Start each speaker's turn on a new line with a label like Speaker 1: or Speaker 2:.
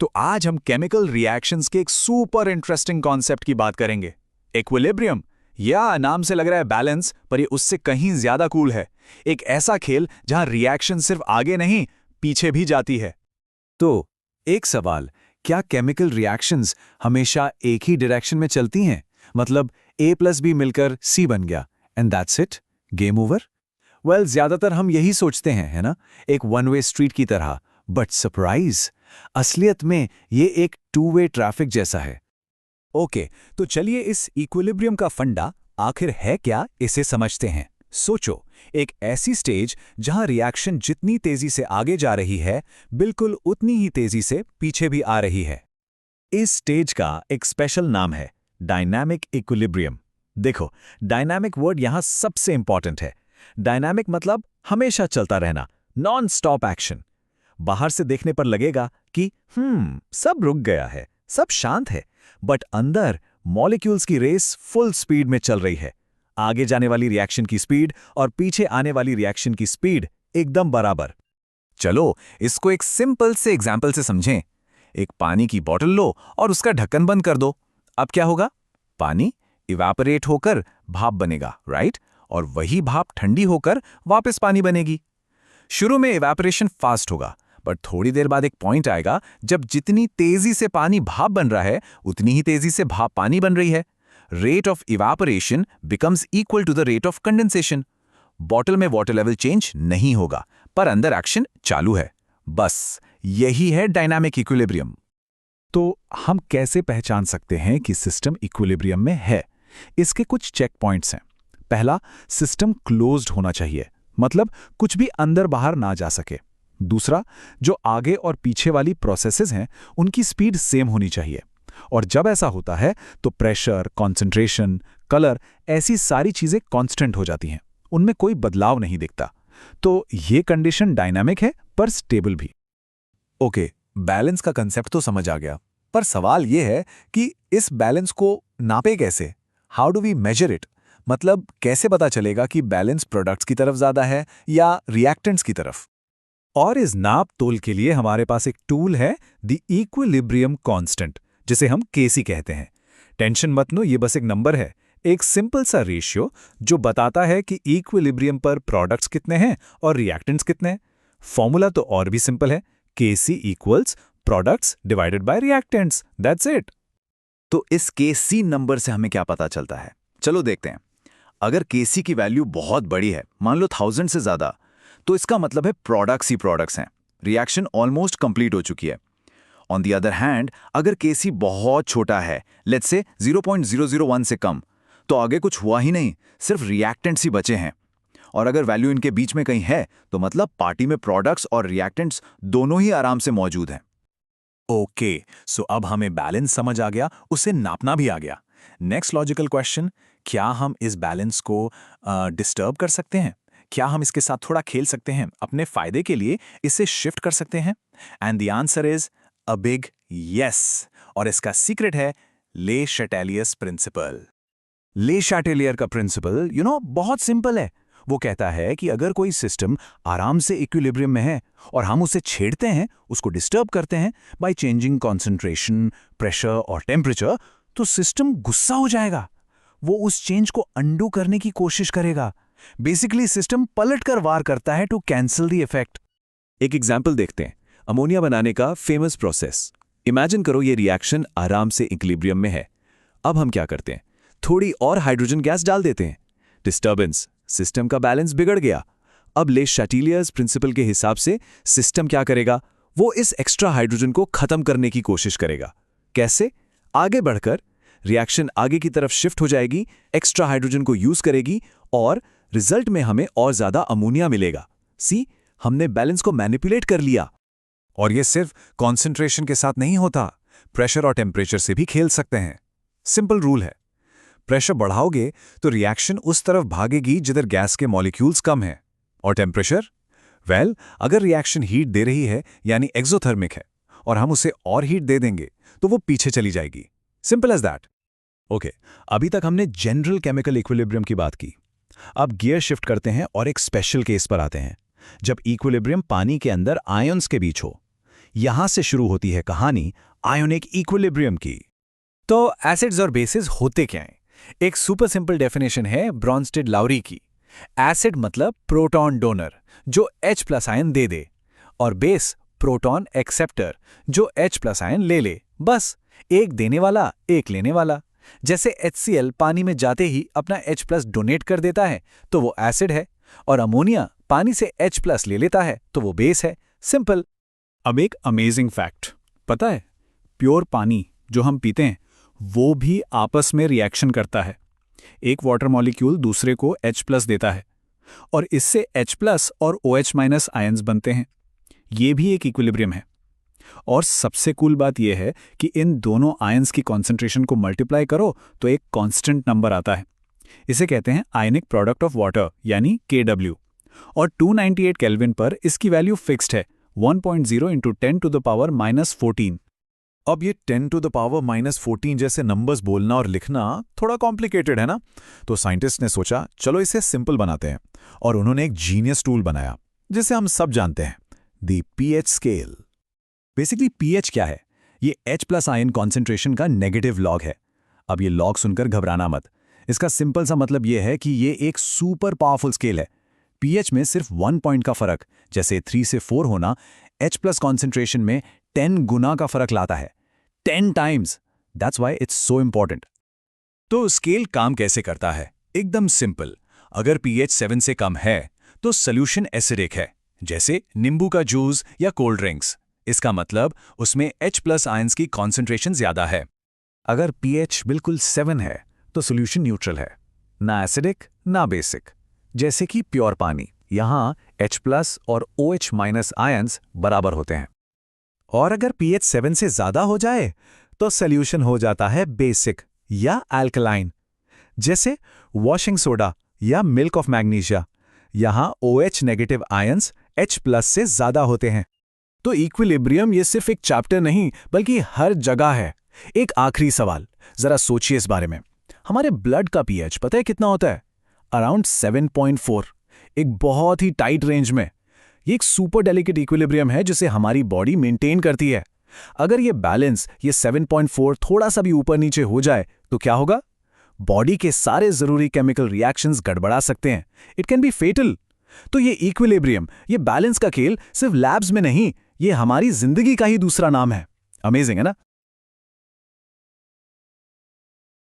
Speaker 1: तो आज हम केमिकल रिएक्शंस के एक सुपर इंटरेस्टिंग कॉन्सेप्ट की बात करेंगे, इक्विलिब्रियम। या नाम से लग रहा है बैलेंस, पर ये उससे कहीं ज्यादा कूल है। एक ऐसा खेल जहां रिएक्शन सिर्फ आगे नहीं, पीछे भी जाती है।
Speaker 2: तो एक सवाल, क्या केमिकल रिएक्शंस हमेशा एक ही डायरेक्शन में चलती हैं? मतलब A+B मिलकर C बन गया and that's it, game over? Well, ज्यादातर हम यही सोचते हैं, है ना, एक वन वे स्ट्रीट की तरह। बट सरप्राइज, असलियत में ये एक टू वे ट्रैफिक जैसा है।
Speaker 1: ओके, तो चलिए इस इक्विलिब्रियम का फंडा आखिर है क्या, इसे समझते हैं। सोचो, एक ऐसी स्टेज जहां रिएक्शन जितनी तेजी से आगे जा रही है, बिल्कुल उतनी ही तेजी से पीछे भी आ रही है। इस स्टेज का एक स्पेशल नाम है डायनामिक इक्विलिब्रियम। देखो, डायनामिक वर्ड यहां सबसे इंपॉर्टेंट है। डायनामिक मतलब हमेशा चलता रहना, नॉन स्टॉप एक्शन। बाहर से देखने पर लगेगा कि सब रुक गया है, सब शांत है, बट अंदर मॉलिक्यूल्स की रेस फुल स्पीड में चल रही है। आगे जाने वाली रिएक्शन की स्पीड और पीछे आने वाली रिएक्शन की स्पीड एकदम बराबर। चलो इसको एक सिंपल से एग्जाम्पल से समझें। एक पानी की बोतल लो और उसका ढक्कन बंद कर दो। अब क्या होगा? पानी इवेपोरेट होकर भाप बनेगा, राइट? और वही भाप ठंडी होकर वापस पानी बनेगी। शुरू में इवेपोरेशन फास्ट होगा, बट थोड़ी देर बाद एक पॉइंट आएगा जब जितनी तेजी से पानी भाप बन रहा है, उतनी ही तेजी से भाप पानी बन रही है। Rate of evaporation becomes equal to the rate of condensation. Bottle में वाटर लेवल चेंज नहीं होगा, पर अंदर एक्शन चालू है। बस यही है डायनामिक इक्विलिब्रियम। तो हम कैसे पहचान सकते हैं कि सिस्टम इक्विलिब्रियम में है? इसके कुछ चेक पॉइंट्स हैं। पहला, सिस्टम क्लोज्ड होना चाहिए, मतलब कुछ भी अंदर बाहर ना जा सके। दूसरा, जो आगे और पीछे वाली प्रोसेसेस हैं, उनकी स्पीड सेम होनी चाहिए। और जब ऐसा होता है तो प्रेशर, कंसंट्रेशन, कलर, ऐसी सारी चीजें कांस्टेंट हो जाती हैं, उनमें कोई बदलाव नहीं दिखता। तो ये कंडीशन डायनामिक है पर स्टेबल भी। ओके, बैलेंस का कंसेप्ट तो समझ आ गया, पर सवाल ये है कि इस बैलेंस को नापे कैसे? How do we measure it? मतलब कैसे पता चलेगा कि बैलेंस प्रोडक्ट्स की तरफ ज्यादा है या रिएक्टेंट्स की तरफ? और इस नाप तोल के लिए हमारे पास एक टूल है, द इक्विलिब्रियम कांस्टेंट, जिसे हम केसी कहते हैं। टेंशन मत लो, ये बस एक नंबर है, एक सिंपल सा रेशियो जो बताता है कि इक्विलिब्रियम पर प्रोडक्ट्स कितने हैं और रिएक्टेंट्स कितने हैं। फॉर्मूला तो और भी सिंपल है, KC equals products divided by reactants, that's it.
Speaker 2: तो इस केसी नंबर से हमें क्या पता चलता है? चलो देखते हैं। अगर केसी की वैल्यू बहुत बड़ी है, मान लो 1000 से ज्यादा, तो इसका मतलब है प्रोडक्ट्स ही प्रोडक्ट्स हैं, रिएक्शन ऑलमोस्ट कंप्लीट हो चुकी है। ऑन द अदर हैंड, अगर केसी बहुत छोटा है, लेट्स से 0.001 से कम, तो आगे कुछ हुआ ही नहीं, सिर्फ रिएक्टेंट्स ही बचे हैं। और अगर वैल्यू इनके बीच में कहीं है, तो मतलब पार्टी में प्रोडक्ट्स और रिएक्टेंट्स दोनों ही आराम से मौजूद हैं।
Speaker 1: ओके, सो अब हमें बैलेंस समझ आ गया, उसे नापना भी आ गया। नेक्स्ट लॉजिकल क्वेश्चन, क्या हम इस बैलेंस को डिस्टर्ब कर सकते हैं? क्या हम इसके साथ थोड़ा खेल सकते हैं, अपने फायदे के लिए इसे शिफ्ट कर सकते हैं? And the answer is a big yes. और इसका सीक्रेट है ले शैटेलियस प्रिंसिपल। ले शैटेलियर का प्रिंसिपल बहुत सिंपल है। वो कहता है कि अगर कोई सिस्टम आराम से इक्विलिब्रियम में है और हम उसे छेड़ते हैं, उसको डिस्टर्ब करते हैं बाय चेंजिंग कंसंट्रेशन, प्रेशर और टेम्परेचर, तो सिस्टम गुस्सा हो जाएगा। वो उस चेंज को अंडू करने की कोशिश करेगा। बेसिकली सिस्टम पलटकर वार करता है टू कैंसिल द इफेक्ट।
Speaker 2: एक एग्जाम्पल देखते हैं, अमोनिया बनाने का फेमस प्रोसेस। इमेजिन करो ये रिएक्शन आराम से इक्विलिब्रियम में है। अब हम क्या करते हैं? थोड़ी और हाइड्रोजन गैस डाल देते हैं। डिस्टर्बेंस, सिस्टम का बैलेंस बिगड़ गया। अब ले शैटेलियर्स प्रिंसिपल के हिसाब से सिस्टम क्या करेगा? वो इस एक्स्ट्रा हाइड्रोजन को खत्म करने की कोशिश करेगा। कैसे? आगे बढ़कर रिएक्शन आगे की तरफ शिफ्ट हो जाएगी, एक्स्ट्रा हाइड्रोजन को यूज करेगी और रिजल्ट में हमें और ज्यादा अमोनिया मिलेगा। सी, हमने बैलेंस को मैनिपुलेट कर लिया।
Speaker 1: और ये सिर्फ कॉन्सेंट्रेशन के साथ नहीं होता, प्रेशर और टेम्परेचर से भी खेल सकते हैं। सिंपल रूल है, प्रेशर बढ़ाओगे तो रिएक्शन उस तरफ भागेगी जिधर गैस के मॉलिक्यूल्स कम हैं। और टेम्परेचर? वेल, अगर रिएक्शन हीट दे रही है यानी एक्सोथर्मिक है, और हम उसे और हीट दे देंगे तो वो पीछे चली जाएगी। Simple as that. ओके, अभी तक हमने जनरल केमिकल इक्विलिब्रियम की बात की। अब गियर शिफ्ट करते हैं और एक स्पेशल केस पर आते हैं, जब इक्विलिब्रियम पानी के अंदर आयंस के बीच हो। यहां से शुरू होती है कहानी आयोनिक इक्विलिब्रियम की। तो एसिड्स और बेसिस होते क्या हैं? एक सुपर सिंपल डेफिनेशन है ब्रॉन्स्टेड-लाउरी की। एसिड मतलब प्रोटॉन डोनर जो H+ आयन दे दे, और बेस प्रोटॉन एक्सेप्टर जो H+ आयन ले ले। बस एक देने वाला एक लेने वाला। जैसे HCl पानी में जाते ही अपना H+ डोनेट कर देता है तो वो एसिड है, और अमोनिया पानी से H+ ले लेता है तो वो बेस है। सिंपल।
Speaker 3: अब एक अमेजिंग फैक्ट पता है, प्योर पानी जो हम पीते हैं वो भी आपस में रिएक्शन करता है। एक वाटर मॉलिक्यूल दूसरे को H+ देता है और इससे H+ और OH- आयंस बनते हैं। ये भी एक इक्विलिब्रियम है। और सबसे कूल बात यह है कि इन दोनों आयंस की कॉन्सेंट्रेशन को मल्टीप्लाई करो तो एक कांस्टेंट नंबर आता है। इसे कहते हैं आयनिक प्रोडक्ट ऑफ वाटर यानी Kw। और 298 केल्विन पर इसकी वैल्यू फिक्स्ड है 1.0 × 10⁻⁻14।
Speaker 1: अब ये 10⁻⁻14 जैसे नंबर्स बोलना और लिखना थोड़ा कॉम्प्लिकेटेड है ना? तो साइंटिस्ट ने सोचा चलो इसे सिंपल बनाते हैं, और उन्होंने एक जीनियस टूल बनाया जिसे हम सब जानते हैं, the pH scale. Basically pH क्या है? ये H+ आयन कॉन्सेंट्रेशन का नेगेटिव लॉग है। अब ये लॉग सुनकर घबराना मत। इसका सिंपल सा मतलब ये है कि ये एक सुपर पावरफुल स्केल है। pH में सिर्फ 1 पॉइंट का फर्क, जैसे 3 से 4 होना, H+ कॉन्सेंट्रेशन में 10 गुना का फर्क लाता है। 10 times. That's why it's so important. तो स्केल काम कैसे करता है? एकदम सिंपल। अगर pH 7 से कम है तो सोल्यूशन एसिडिक है, जैसे नींबू का जूस या कोल्ड ड्रिंक्स। इसका मतलब उसमें H+ आयंस की कॉन्सेंट्रेशन ज्यादा है। अगर pH बिल्कुल 7 है तो सोल्यूशन न्यूट्रल है, ना एसिडिक ना बेसिक, जैसे कि प्योर पानी। यहाँ H+ और OH- आयंस बराबर होते हैं। और अगर pH 7 से ज्यादा हो जाए तो सोल्यूशन हो जाता है बेसिक या अल्कलाइन, जैसे वॉशिंग सोडा या मिल्क ऑफ मैग्नीशिया। यहाँ OH- आयंस H+ से ज्यादा होते हैं। तो इक्विलिब्रियम ये सिर्फ एक चैप्टर नहीं बल्कि हर जगह है। एक आखिरी सवाल, जरा सोचिए इस बारे में। हमारे ब्लड का pH पता है कितना होता है? अराउंड 7.4, एक बहुत ही टाइट रेंज में। ये एक सुपर डेलिकेट इक्विलिब्रियम है जिसे हमारी बॉडी मेंटेन करती है। अगर ये बैलेंस, ये 7.4 थोड़ा सा भी ऊपर नीचे हो जाए तो क्या होगा? बॉडी के सारे जरूरी केमिकल रिएक्शंस गड़बड़ा सकते हैं। It can be fatal. तो ये इक्विलिब्रियम, ये बैलेंस का खेल सिर्फ लैब्स में नहीं, ये हमारी जिंदगी का ही दूसरा नाम है। अमेजिंग है ना?